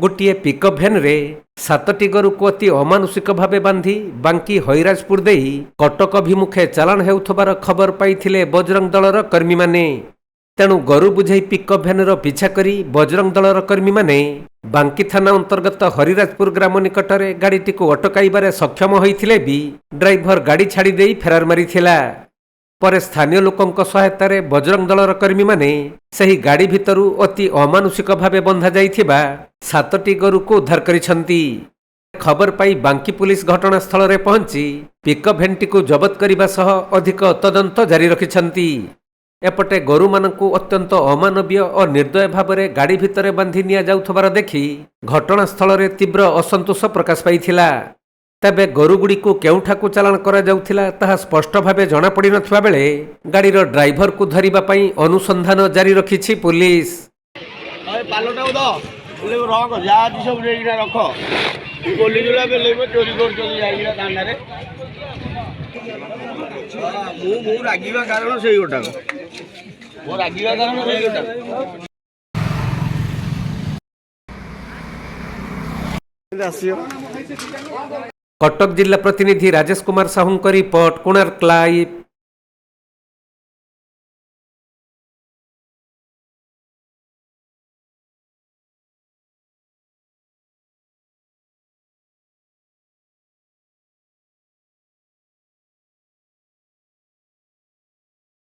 गोटे पिकअप भैन रे 7टी गरु को अति अमानुषिक भावे बांधी बांकी हईराजपुर दे कटक अभिमुखे चालाण हेउथबार खबर पाइथिले बजरंग दलर कर्मी माने। तेणु गरु बुझाई पिकअप भैनर पिछा करी बजरंग दलर कर्मी माने बांकी थाना अंतर्गत हरिराजपुर ग्राम निकटरे गाड़ीटी को अटकाइबारे सक्षम होइथिले भी ड्राइवर गाड़ी छाड़ी देई फेरार मारिथिला। पर स्थानीय लोकंक सहायतार बजरंग दलर कर्मी माने सही गाड़ी भितरु अति अमानुषिक भावे बंधा जाइथिबा 7टी गरु को उद्धार करिसंती। खबर पाई बांकी पुलिस घटनास्थल रे पहुंची पिकअप भैनटी को जबत करने सह अधिक तदंत जारी रखिछंती। एपटे गरु मानकु अत्यंत अमानवीय और निर्दय भावरे गाड़ी भितरे बांधी निया जाउथबार देखि घटनास्थल रे तीव्र असंतोष प्रकाश पाइथिला। तेबे गरुगुड़ी को केउठाकु चालाण करा जाउथिला ताहा स्पष्ट भावे जना पड़ी नथिबा बेले गाड़ीर ड्राइवर को धरिबा पई अनुसंधान जारी रखिछि पुलिस। अरे पालोटाउ दो ले रख जाति सब रेगिना रख गोली गुला पे लेबो चोरी कर चली जाइरा थाना रे मु रागिबा कारण सेही गोटा मो रागिबा कारण सेही गोटा आसियो। कटक जिला प्रतिनिधि राजेश कुमार साहू रिपोर्ट कोणार्क लाइव।